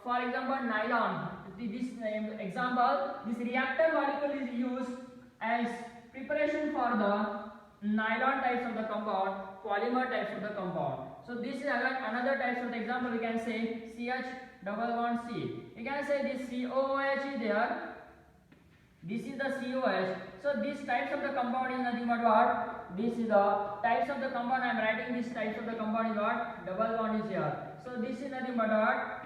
for example nylon. This example, this reactor molecule is used as preparation for the nylon types of the compound, polymer types of the compound. So this is another types of the example. We can say CH double bond C. You can say this COOH is there. This is the COH. So these types of the compound is nothing but what? This is the types of the compound. I am writing these types of the compound is what? Double bond is here. So this is nothing but what?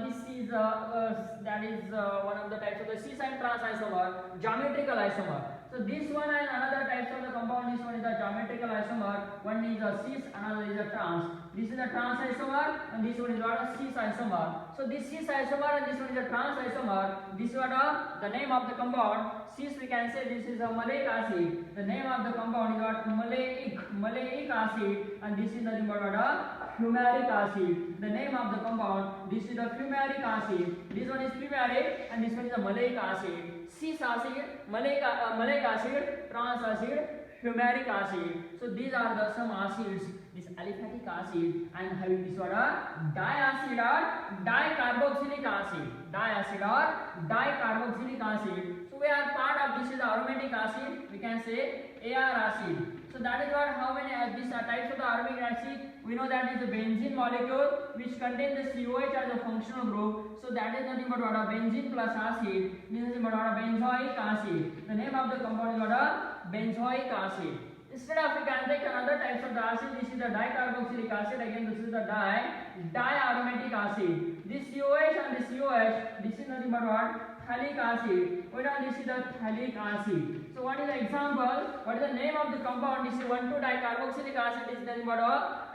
This is that is one of the types of the cis and trans isomer, geometrical isomer. So this one and another types of the compound. This one is the geometrical isomer. One is a cis, another is a trans. This is a trans isomer, and this one is what? A cis isomer. So this cis isomer and this one is a trans isomer. This one the name of the compound. Cis, we can say this is a maleic acid. The name of the compound is what? Maleic acid, and this is nothing but what? A fumaric acid. The name of the compound. This is the fumaric acid. This one is fumaric, and this one is a maleic acid. Cis acid, maleic acid, trans acid, fumaric acid. So these are the some acids. This aliphatic acid and having this one diacid or dicarboxylic acid. Diacid or dicarboxylic acid. So we are part of this is the aromatic acid. We can say AR acid. So that is what how many these types of the aromatic acid. We know that is a benzene molecule which contains the COH as a functional group. So that is nothing but what a benzene plus acid. This is nothing but what a benzoic acid. The name of the compound is what a benzoic acid. Instead of we can take another types of the acid. This is the dicarboxylic acid. Again this is the diaromatic acid. This COH and this COH. This is nothing but what? Phthalic acid. We know this is the phthalic acid. So what is the example? What is the name of the compound? This is 1,2-dicarboxylic acid. Is nothing but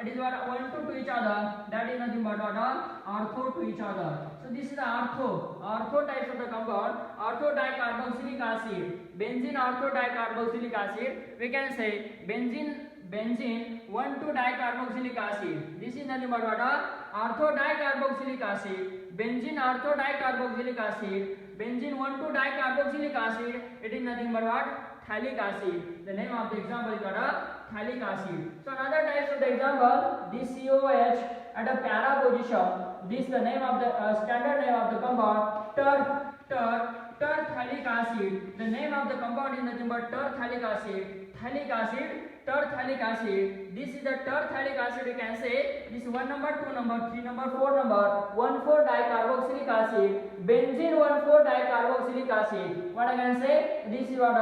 it is what 1,2 to each other. That is nothing but ortho to each other. So this is the ortho types of the compound. Ortho-dicarboxylic acid. Benzene ortho-dicarboxylic acid. We can say benzene 1,2-dicarboxylic acid. This is nothing but what? Ortho-dicarboxylic acid. Benzene ortho-dicarboxylic acid. Benzene 1,2-dicarboxylic acid. It is nothing but what? Phthalic acid. The name of the example is what? Phthalic acid. So another types of the example. This COH at a para position. This the name of the standard name of the compound. Terphthalic acid. The name of the compound is nothing but terphthalic acid. Terphthalic acid. This is the terphthalic acid. You can say this is 1 number, 2 number, 3 number, 4 number. 1,4-dicarboxylic acid. Benzene 1,4-dicarboxylic acid. What I can say? This is what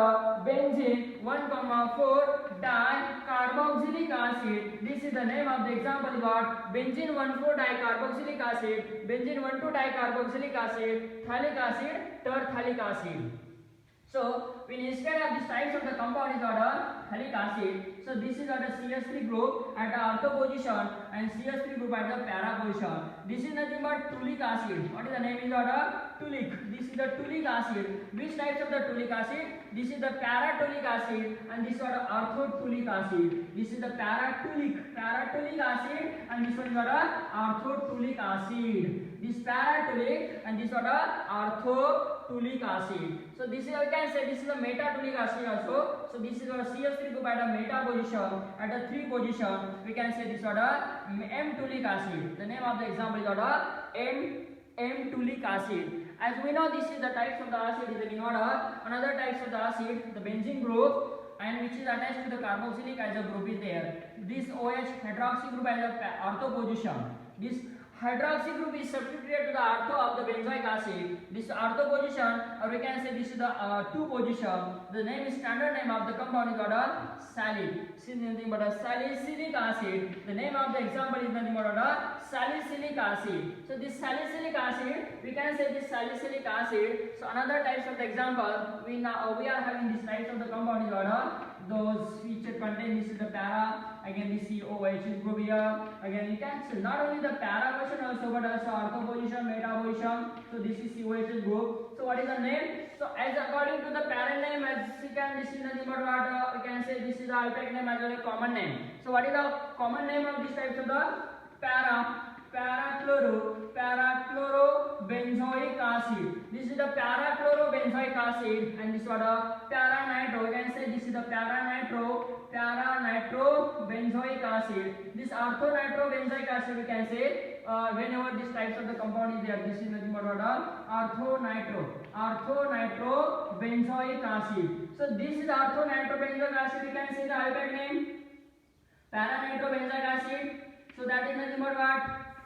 benzene 1,4-dicarboxylic acid. This is the name of the example. What? Benzene 1,4-dicarboxylic acid. Benzene 1,2-dicarboxylic acid. Phthalic acid. Terphthalic acid. So when instead of these types of the compound is what phthalic acid. So this is what a CH3 group at the ortho position and CH3 group at the para position. This is nothing but toluic acid. What is the name is what? Toluic. This is the toluic acid. Which types of the toluic acid? This is the paratoluic acid and this is what orthotoluic acid. This is the paratoluic acid and this one is what orthotoluic acid. This paratoluic and this what orthotoluic acid. So this is I can say this is the metatoluic acid also. So this is our CH3 group at a meta position at a 3 position. We can say this what M-toluic acid. The name of the example is what M-toluic acid. As we know, this is the types of the acid is in order. Another types of the acid, the benzene group, and which is attached to the carboxylic as a group is there. This OH hydroxy group as a ortho position. This hydroxy group is substituted to the ortho of the benzoic acid. This ortho position, or we can say this is the 2 position. The name is standard name of the compound is what salic. This is nothing but a salicylic acid. The name of the example is nothing but a salicylic acid. So this salicylic acid, we can say this salicylic acid. So another types of the example, we are having this types of the compound is what those which contain this is the para. Again this COH is group here. Again you can see not only the para position also but also ortho position, meta position. So this is COH group. So what is the name? So as according to the parent name, as you can this is nothing but what we can say this is the alphabet name as well as common name. So what is the common name of this types of the parachlorobenzoic acid. This is the parachlorobenzoic acid and this what a paranitro. You can say this is the paranitro para-nitrobenzoic acid. This ortho-nitrobenzoic acid we can say whenever these types of the compound is there. This is nothing but what ortho-nitrobenzoic acid. So this is ortho-nitrobenzoic acid. We can say the alkyl name para-nitrobenzoic acid. So that is nothing but what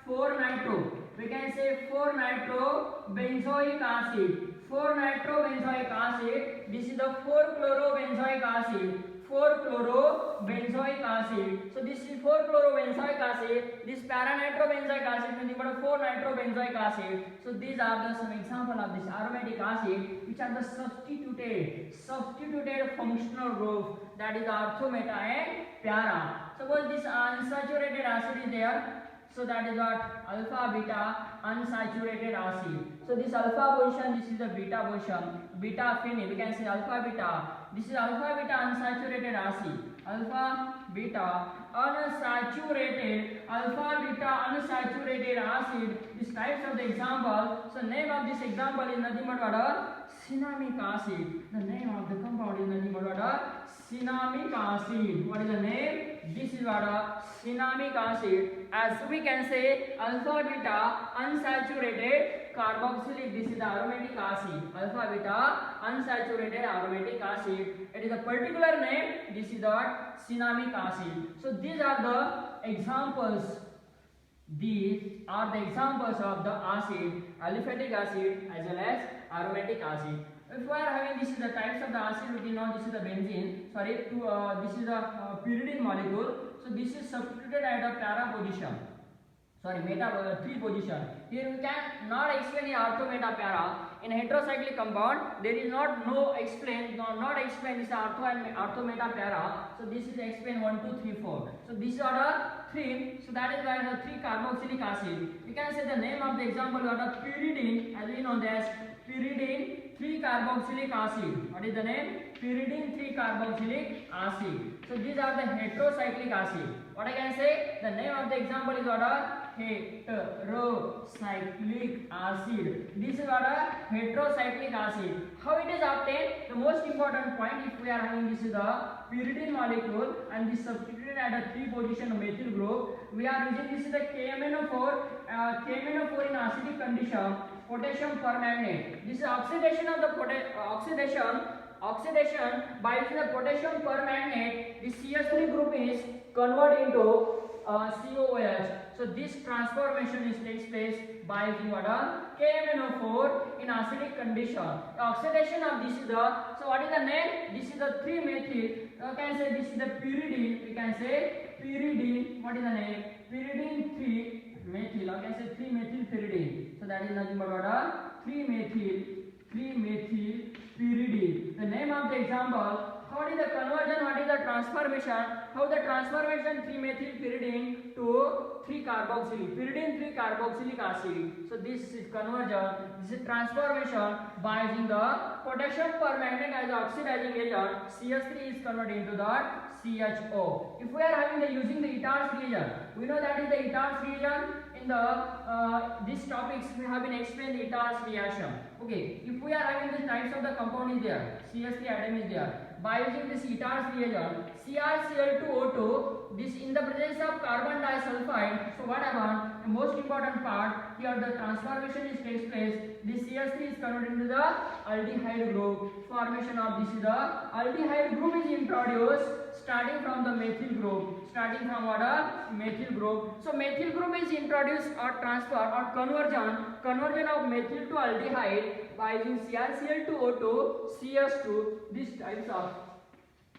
4-nitro. We can say 4-nitrobenzoic acid. 4-nitrobenzoic acid. This is the 4-chlorobenzoic acid. 4-chlorobenzoic acid. So this is 4-chlorobenzoic acid. This para-nitrobenzoic acid is nothing but 4-nitrobenzoic acid. So these are the some example of this aromatic acid which are the substituted functional group, that is ortho, meta and para. Suppose this unsaturated acid is there. So that is what alpha beta unsaturated acid. So this alpha position, this is the beta position, beta phenyl. We can say alpha beta. This is alpha beta unsaturated acid. Alpha beta unsaturated acid. These types of the example. So name of this example is nothing but what cinnamic acid. The name of the compound is nothing but what cinnamic acid. What is the name? This is what cinnamic acid. As we can say alpha beta unsaturated carboxylic. This is the aromatic acid. Alpha beta unsaturated aromatic acid. It is a particular name. This is the cinnamic acid. So these are the examples. These are the examples of the acid, aliphatic acid as well as aromatic acid. If we are having this is the types of the acid, we know this is the benzene. Sorry, this is the pyridine molecule. So this is substituted at a para position. Sorry, meta 3 position. Here we can not explain in ortho, meta, para. In heterocyclic compound, there is not explain this ortho and ortho, meta, para. So this is explain 1, 2, 3, 4. So these are the 3. So that is why the 3 carboxylic acid. We can say the name of the example what a pyridine, as we know this pyridine 3 carboxylic acid. What is the name? Pyridine 3 carboxylic acid. So these are the heterocyclic acid. What I can say? The name of the example is what a heterocyclic acid. This is what a heterocyclic acid. How it is obtained? The most important point, if we are having this is the pyridine molecule and this substituted at a 3 position methyl group, we are using this is the KMnO4 in acidic condition, potassium permanganate. This is oxidation of the oxidation by using the potassium permanganate. This CH3 group is converted into COOH. So this transformation takes place by using what KMnO4 in acidic condition. The oxidation of this is the, so what is the name? This is the 3-methyl. You can say this is the pyridine. We can say pyridine. What is the name? Pyridine 3-methyl. You can say 3-methyl pyridine. So that is nothing but what 3-methyl pyridine. The name of the example. What is the conversion? What is the transformation? How the transformation 3-methyl pyridine to 3-carboxylic pyridine 3-carboxylic acid. So this is conversion. This is transformation by using the potassium permanganate as oxidizing agent. CH3 is converted into that CHO. If we are having the using the Itars reagent, we know that is the Itars reagent. In the these topics we have been explained the Itars reaction. Okay, if we are having the types of the compound is there, CH3 atom is there. By using this Itars reagent, CrCl2O2, this in the presence of carbon disulfide. So what about the most important part here? The transformation takes place. This CH3 is converted into the aldehyde group. Formation of this is the aldehyde group is introduced starting from the methyl group. Starting from what methyl group. So methyl group is introduced or transfer or conversion of methyl to aldehyde by using CrCl2O2, CH2. These types of,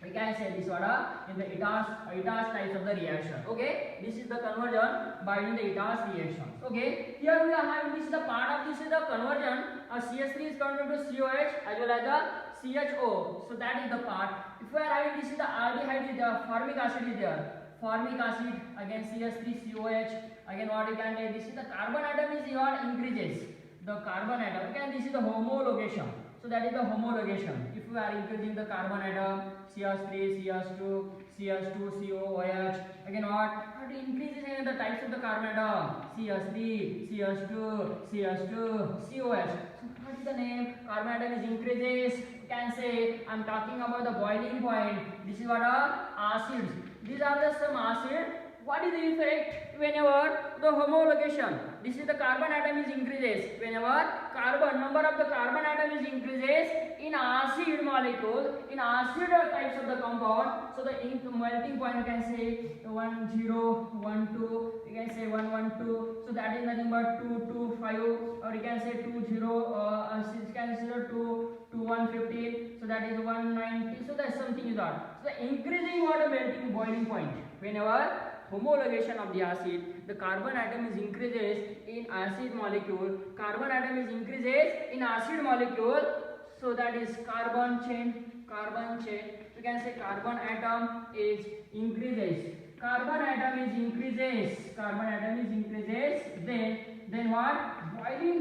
we can say this what in the Itars types of the reaction. Okay, this is the conversion by using the Itars reaction. Okay, here we are having this is the part of this is the conversion. CH3 is converted to COH as well as the CHO. So that is the part. If we are having this is the aldehyde is there, formic acid is there. Formic acid again CH3 COH. Again what you can say, this is the carbon atom is your increases. The carbon atom. Okay, this is the homologation. So that is the homologation. If we are increasing the carbon atom, CH3, CH2, CH2, COOH. Again what increases in the types of the carbon atom? CH3, CH2, CH2, COH. So What is the name? Carbon atom is increases. You can say I'm talking about the boiling point. This is what are acids. These are the some acid. What is the effect whenever the homologation? This is the carbon atom is increases. Whenever number of the carbon atom is increases in acid molecule, in acid types of the compound. So the melting point you can say 1 0 1 2. You can say 1 1 2. So that is nothing but 2 2 5. Or you can say 2 0. You can consider 2 2 1 15. So that is 190. So that's something is that. So the increasing water melting boiling point. Whenever homologation of the acid, the carbon atom is increases in acid molecule, carbon atom is increases in acid molecule. So that is carbon chain. You can say carbon atom is increases, then what? Boiling